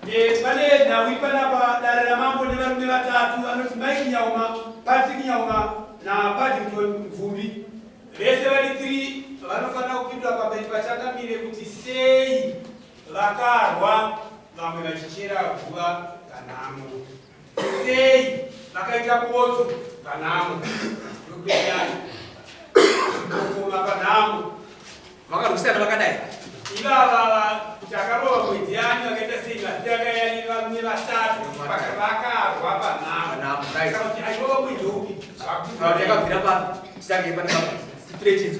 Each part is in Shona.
Pale na wipana pa dara mambo ni varume vatatu anoti Mike Nyauma, Patrick Nyauma na Paddington Mvumbi. Vese vari 3 vanofana kupindura pamberi pachakamire kuti sei vakarwa vamwe vachichera guva kanamo. Sei vakaita kuotso kanamo. Ndokunyanya. Ndokuma kanamo. Vakarwisana vakadai. Ivava chakarova kuidiani vakaita sei vasiyakayani vamwe vatatu vakarwa panamo. Saka kuti aiva kuidopi. Vakabvira pano. Chitange pane tirechidzo.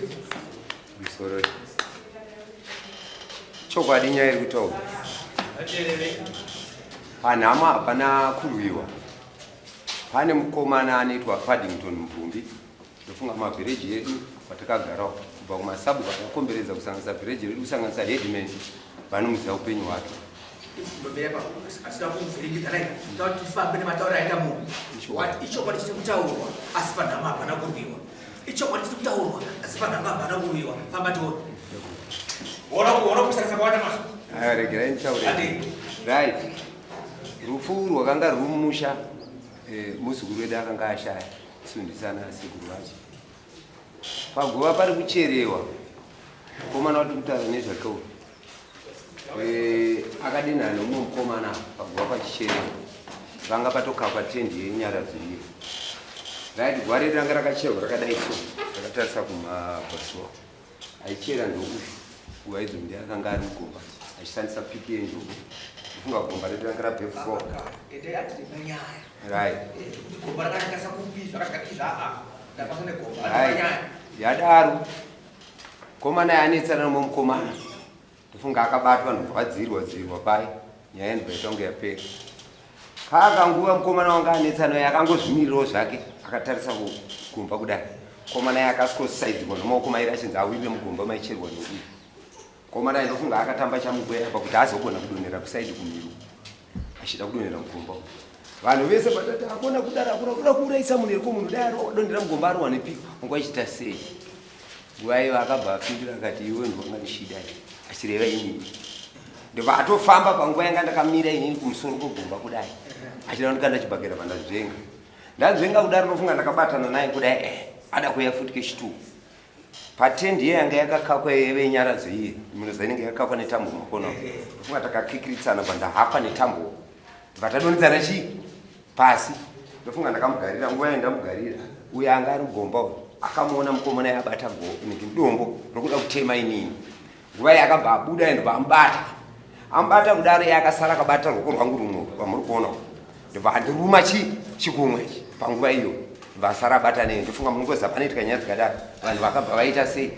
Misoro. Chokwadi nyaya iri kutaura. Panhama hapana kurwiwa. Pane mukomana anoitwa Paddington Mvumbi. Ndofunga mavhireji edu kwatakagarawo kubva kumasabu vakakomberedza kusanganisa vhireji redu kusanganisa headman vanomuziva upenyu hwake. Asina kuvhiringidza naye kuti tifambe nematauro aita munhu. Ichokwadi chiri kutaurwa asi panhama hapana kurwiwa. Ichokwadi chiri kutaurwa asi panhama hapana kurwiwa. Famba tione. Ona kusakisa kwawanda maso. Aya regerai nitaure. Right. Rufu rwakanga ruri mumusha muzukuru wedu akanga ashaya sundisana sekuru vacho. Paguva pari kucherewa. Mukomana wati kutaura nezvakaura. Akadinha nomumwe mukomana paguva pachicherewa. Vanga patokakwa tendi yenyara dziviri. Right, gwara redu ranga rakacherwa rakadai so. Rakatarisa kumabhasuwa. Aichera ndokushu. Nguva idzo ndiye akanga ari mugomba achishandisa pipi yenjugu. Kufunga gomba redu ranga rabhefo. Right. Yadaro. Komana yanetsana nomumwe mukomana. Ndofunga akabatwa nobvadzirwa pai. Nyaya inoita kunge yapera. Kakanguva mukomana wanga anetsana yakangozvimirirawo zvake akatarisa kugomba kudai. Komana yakasaidzwa nemaoko mairi achinzi awirire mugomba maicherwa nokuyi. Komana ndofunga akatamba chamugwera pakuti azogona kudonhera kusaidi kumiru. Achida kudonhera mugomba. Vanhu vese patati akona kudara kuda kuuraisa munhu eriko munhu dai odonhera mugomba ari wane piko. Ungaichita sei? Nguva iyo akabva apindura akati iwe ndwangandishida achireva inini. Ndovatofamba panguva yanga ndakamira inini kumusoro kwegomba kudai. Achida ndikanda chibhakera pandazvenga. Ndazvenga kudaro ndofunga ndakabatana naye kudai ada kuya futi kechituku. Patendi yanga yakakakwa yenyara dzeiye munhu inenge yakakakwa netambo mumakono. Funga takakikiritsana pandahapa netambo. Vatadonedzana chi pasi. Ndofunga ndakamugarira nguva yandamugarira. Uya anga ari mugomba akamuona mukomana yabata dombo rokuda kutema inini. Nguva yakabva abuda ndo bambata. Ambata kudaro yakasara kabata roko rwangu runo pamuri kuona. Ndobva ndiruma chikumwe panguva iyo. Vasara batane ndofunga mungoza panoitika nyaya dzakadaro vanhu vakabva vaita sei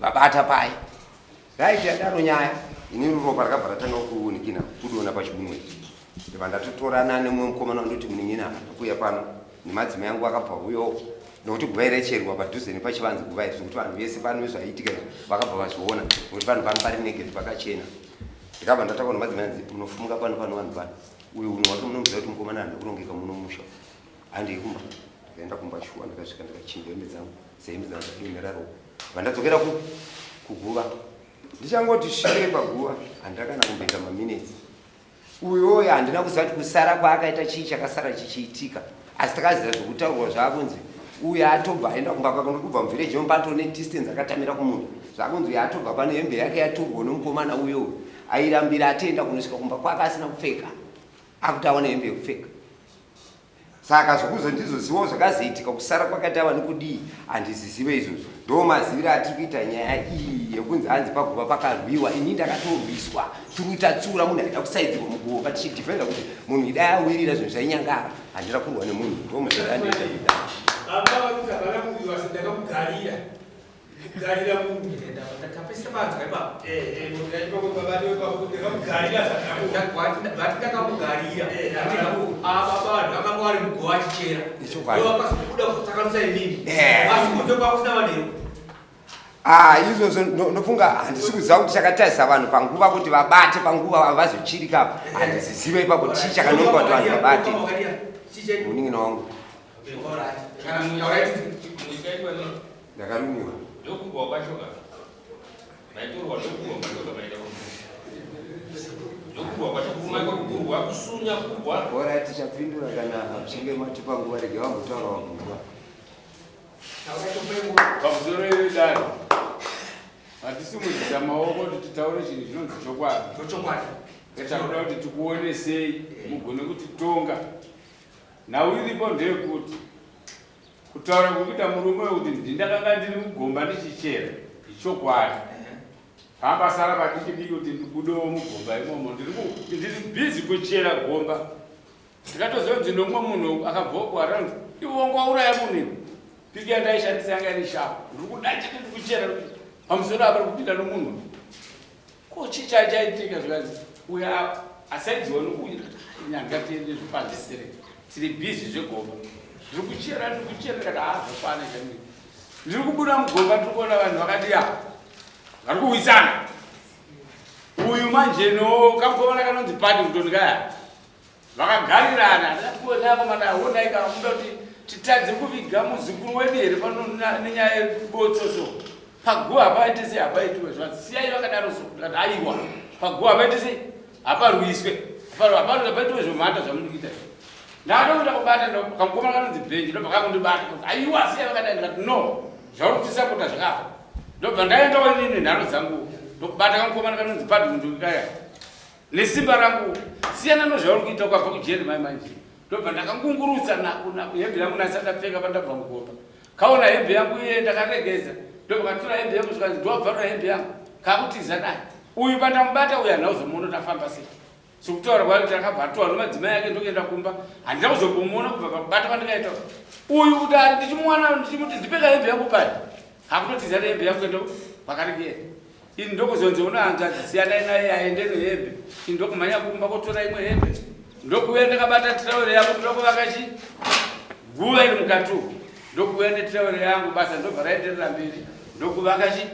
vabata pai. Right, yadaro nyaya inini ropa rakabva ratanga kuunikina kudiona pachibumwe. Ndobva ndatotorana nemumwe mukomana wandoti munin'ina kuuya pano nemadzimai angu akabva uyo nokuti guva irecherwa padhuze nepachivanze guva iri zvekuti vanhu vese pano zvaitika vakabva vazviona nokuti vanhu pano pari negeti pakachena. Ndikabva ndataura nemadzimai anzi munofumuka pano vanhu pano uyu unhu wacho munomuziva kuti mukomana handi kurongeka munomusha handei kumba. Ndikaenda kumba shuwa ndikasvika ndikachinja hembe dzangu sehembe dzangu dzadonhera ropa. Vandadzokera kuguva ndichangoti shure paguva handakana kumboita maminitsi. Uyoyo handina kuziva kuti kusara kwaakaita chii chakasara chichiitika asi takaziva zvokutaurwa zvakunzi uyu atobva aenda kumba kwake ndokubva muvhireji yomupato nedistance akatamira kumunhu zvakunzi atobva pano hembe yake yaturwa nomukomana uyoyo airambira atenda kunosvika kumba kwake asina kupfeka akuti awana hembe yekupfeka. Saka zvokuzo ndizozivawo zvakazoitika kusara kwakati ava nekudii handizizive izvozvo. Ndo maziviro atiri kuita nyaya iyi yekunzi hanzi paguva pakarwiwa ini ndakatorwiswa tiri kuita tsura munhu aida kusaidzirwa mugomba tichidhifenda kuti munhu idai awirira zvinhu zvainyangara handira kurwa nemunhu ndo muzvaandoita ida. Baba vakuti havana kurwiwa sendakamugarira kugarira munhu Tapesa badzi kai baba. Mugari pamwe babatiwe pakuti ndakamugarira Ndakamugarira. Aba vanhu vakanga vari mugova achichera. Ndovakazobuda kutakanisa inini. Asi kunze kwakusina vanhu. Izvozvo ndofunga handisi kuziva kuti chakatarisa vanhu panguva kuti vabate panguva vazochirika handizizive ipapo chii chakanongwa kuti vanhu vabate. Munin'ina wangu. Ndakarumiwa. Ndokumbwa kwashoka. Naitorwa ndokumbwa kwashoka maida. Ndokubwa kwachakuma kurwa kusunya kurwa. Bora tichapindura kana achinge mati panguva rege vambotaura wagurwa. Pamusoro iridari. Hatisimudzisa maoko kuti titaure chinhu chinonzi chokwadi. Takuda kuti tikuonesei mugone kutitonga. Nhau iripo ndeyekuti kutaura kukuita murume kuti ndindakanga ndiri mugomba ndichichera ichokwadi. Pambasara padiki kuti ndibudewo mugomba imomo ndiri bhizi kuchera gomba. Ndikatoziva kuti nomwe munhu akabvokuara kuti iwe ngauraya munhu. Piki yandaishandisa yanga iri shapu. Ndiri kuda chete ndikuchera pamusoro apa kupinda nomunhu. Ko chii chaitika zvikanzi uya asaidziwa nokuita nyanga tiende zvipanze tiri bhizi zvegomba. Ndiri kuchera kati hazvofana chamii. Ndiri kubuda mugomba tiri kuona vanhu vakadiya vari kuwisana. Uyu manje kamukomana kanonzi Paddington kaya vakagarirana ndakuonako mana honai kamuda kuti titadze kuviga muzukuru wedu here pano nenyaya yebotsoso. Paguva hapaiti sei hapaitiwe zvanzi siyai vakadaro kuti aiwa paguva hapaiti sei haparwiswe hapaitiwe zvomhanda zvamunikuita. Ndakatokuita kubata kamukomana kanonzi Benji ndobva kakundibata kuti aiwa siyai vakadai ndikati no zvauri kutisapota zvakafa. Ndobva ndaendawo inini nharo dzangu ndokubata kamukomana kanonzi Paddington kaya nesimba rangu siyana nozvauri kuita ukabva kujeri mai manje. Ndobva ndakangungurutsa hembe yangu nasa ndapfeka pandabva mugomba. Kaona hembe yangu iye ndakaregeza. Ndobva katora hembe yangu zvikanzi ndowabvarura hembe yangu kakutiza naye. Uyu pandamubata uyu handauzomuona tafamba sei. Sikutaura kwayo kuti akabva atowa nomadzimai ake ndokuenda kumba. Handina kuzombomuona kubva pakubata kwandikaita. Uyu kuti ndichimuwana ndichimuti ndipeka hembe yangu padi. Hakutotiza hembe yangu endo pakarigera. Ini ndokuzonzoona hanzvadzi siyanai naye aende nehembe. Ini ndokumhanya kumba kotora imwe hembe. Ndokuuya ndakabata tiraure yangu ndokuvaka chi guva iri mukatu. Ndokuuya netiraure yangu basa ndobva raenderera mberi. Ndokuvaka chi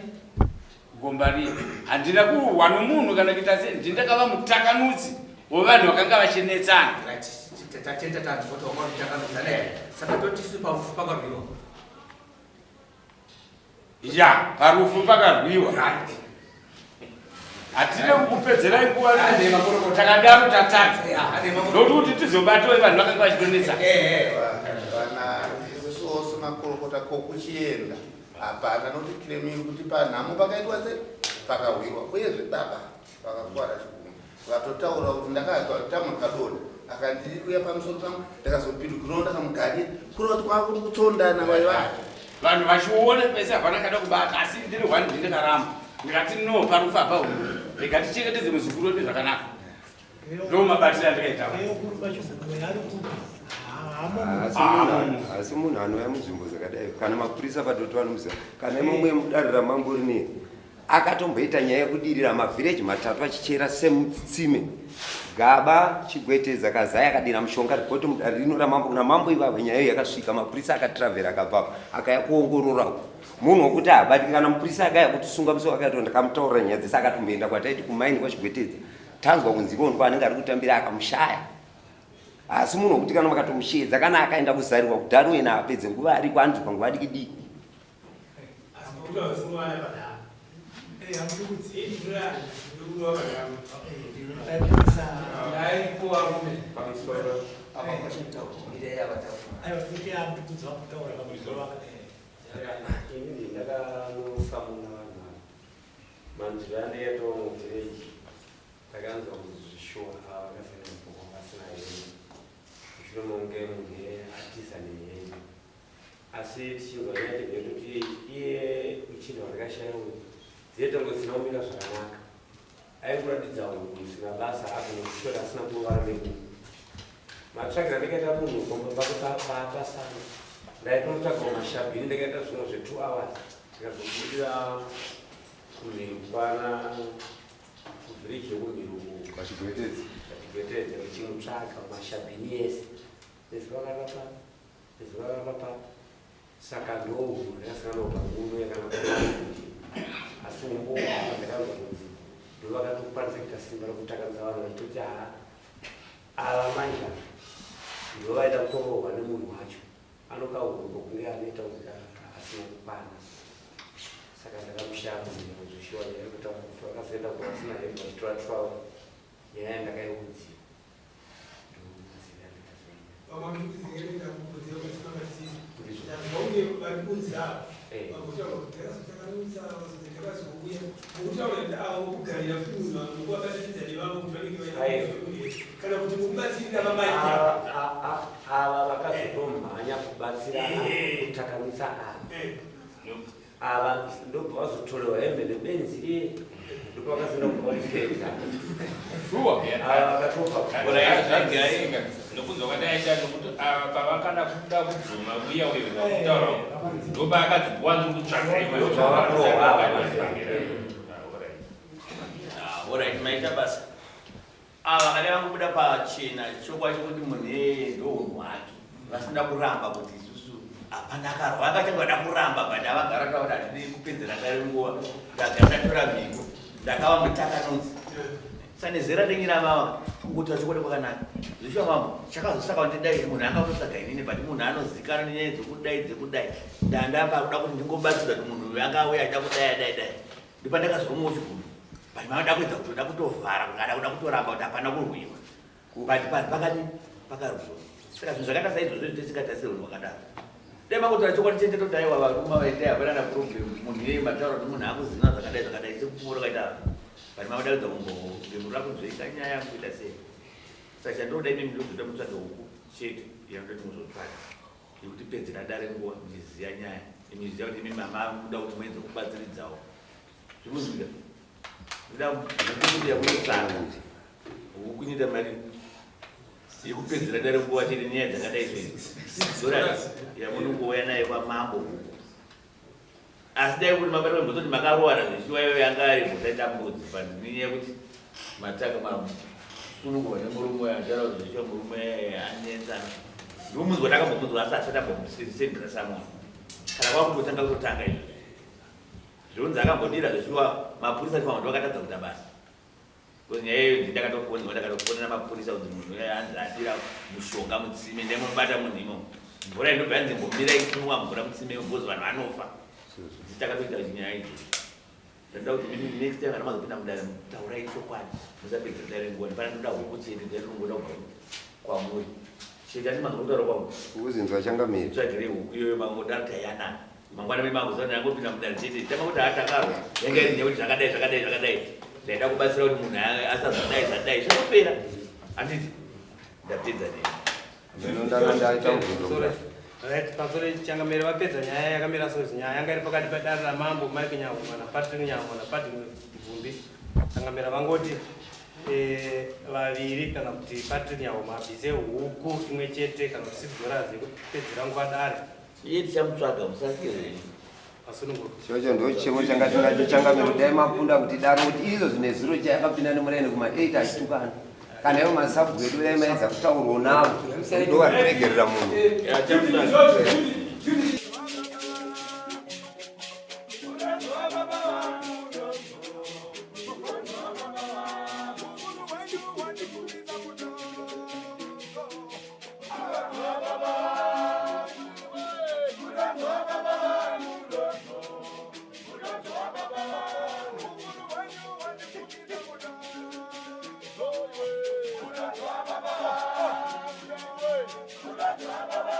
gomba riye. Handina kurwa nomunhu kana kuita sei. Ndindakava mutakanutsi wevanhu vakanga vachinetsana. Tatenda tanzwa kuti wakauya kutakanutsa naye. Saka totisu parufu pakarwiwa. Ya, parufu pakarwiwa. Hatina kupedzera nguva takadaro tatadza. Ndokuti tizobatawo vanhu vakanga vachidonetsa. Vana isusu makorokota kokuchienda hapana noti claiming kuti panhamo pakaitwa sei pakawiwa uyezve baba vakakwara chikuma vatotaura kuti ndakazwa tamakadona akandiri kuya pamusoro pangu ndakazopindukirawo ndakamugadira kurova kuti kwakuri kutsondana vaiva vanhu vachiona pese hapana kada kubata asi ndiri hwani ndindakaramba ndikati no parufu hapauri rega tichengetedze muzukuru wedu zvakanaka. Ndo mabatiro andikaitawo. Asi munhu anouya munzvimbo dzakadai kana mapurisa padoto vanomuziva kana imomwe mudare ramangu rinei akatomboita nyaya yekudirira mavhireji matatu achichera semutsime gaba chigwetedza kazaya akadira mushonga rikoti mudare rino ramambo ivava nyaya yakasvika mapurisa akatravhera akabvapo akaya kuongororawo munhu wokuti habatiki kana mupurisa akaya kutisunga musoro akato ndakamutaurira nyaya dzese akatomboenda kwataiti kumaini kwachigwetedza tanzwa kunzi ivonwa anenge ari kutambira akamushaya. Asi munhu wokuti kana makatomushedza kana akaenda kuzarirwa kudhari wena apedze nguva ari kwanzi panguva adiki diki. Ini ndakanosamuna vanhu manzwirane yatomuvireji takanzwa kuzvishowa vakasiyana mubhoko vasina hembe zvinomenge munhu atiza nehembe asi tichinzwa nyaya chegekuti iye uchinda wakashaya dzietongosina kumira zvakanaka aingoratidza munhu usina basa akunozvishora asina kungara nemunhu matsvakira ndakaita munhu gomba pakupasana ndaitonotsvagawo mashabhini ndakaita zvino zve2 hours ndikazobudira kumhirukwana kuvhiriji yekumhiru Pachigwetedza ndichimutsvaga mashabhini ese nezivakapa saka ndohu ndakasangana pamuno yakanaa asi umboa ndakanzwa kunzi ndovakatokwanisa kuita simba rokutakanisa vanhu vachitoti ava manja ndovaida kutorohwa nemunhu wacho anokaurombo kunge anoita kuti asina kukwana saka ndakamushaya kuzvishiwa nyaya yekuti vakazoenda kuvasina hembe vachitora 12 yaenda kaiudzi ava vakazotomhanya kubatsirana kutakamisa ava ndobva vazotolewa hembe nebenzi ndipo vakazenda kuvaipedza nokuzwa kwataita nokuti pavakada kuda kubvuma uya uyo kutaura ndoba akadzipuwa Alright, maita basa. Vakada vangobuda pachena chokwa chokuti munhu ndounhu hwake vasina kuramba kuti isusu hapana karwa akachangada kuramba but avagara taura hatidi kupedzera dare nguva ndagara ndatora mhingo ndakava mutakanodzi sanezera denyina mama kunguta chokwadi kwakanaka zvisho mama chakazosaka kuti dai munhu angakusaga inini but munhu anozikana nenyaya dzekudai ndandapa kuda kuti ndingobatsira kuti munhu uyu angauya achida kudai ndipandakazomuwo chiguru but mavada kuedza kuti uda kutovhara kungada kuda kutoramba kuti hapana kurwiwa but pakati pakarwiwa saka zvinhu zvakaita saizvozvo tisingatasiri unhu wakadaro dai mangotora chokwadi chete totaiwa varuma vaita hapana na problem munhu iyeye mataura kuti munhu akuzina zvakadai sekupfuura kaita but mavada kuedza kungomgemurira kunzveika nyaya yakuita sei saka chandinoda ine ndinozoita mutsvaga huku chete yanodati muzotsvaga yekuti pedzera dare nguva muchiziya nyaya imuchiziya kuti imi mama muda kuti muenze kubatsiridzawo zvimunzwika nda mukundi yakunotsvaga huku nyita mari yekupedzera dare nguva chete nyaya dzakadai zvezora yamunongouya naye kwamambo huku asi dai kuti mabata kwembozoti makarowana zvishiwa iyo yanga ari mutaita mbudzi but ninyaya kuti mataka masununguva nemurume achara kuti zvishiwa murume anetsana ndomunzwa takambomunzwa asi asati ambomsendera samwana kana kwakutotanga kutotanga izvo zvonzi akambodira zvishiwa mapurisa chipamwe ndovakatadza kuita basa kuti nyaya iyo ndakatofonera mapurisa kuti munhu uya anzi adira mushonga mutsime ndaimunobata munhu imomo mvura inobva yanzi mbomira ikunwa mvura mutsime bhozi vanhu vanofa takatoita nyaya idzi ndoda kuti next time kana mazopinda mudare taurai chokwadi musapedza dare nguva ndipana ndoda huku chete ndainongoda kubva kwamuri chete ati mazokutaura kwamuri kuzinzwa changamiri tsvagire huku iyoyo mangoda tayanana mangwana memangozana yangopinda mudare chete tama kuti atakarwa yanga iri nyaya kuti zvakadai ndaida kubatsira kuti munhu asazadai zvinopera handiti ndapedza nei ndanga ndaita mubvunzo right pasore changamira vapedza nyaya yakamira sozi nyaya yanga iri pakati pedare ramambo Mike Nyangoma naPatrick Nyangoma naPatrick Mvumbi changamira vangoti vaviri kana kuti Patrick Nyangoma abvise huku imwe chete kana kuti $6 yekupedzera nguva dare iye tichamutsvaga musasikezveni pasununguko chocho ndo chimo changa tingati changamiro dai mapunda kuti dare kuti izo zvine ziro chayakapinda nemuraini kuma8 achitukana kana ivo masabwedu daimaedza kutaurwa navo ndo varikuregerera munhu Baba,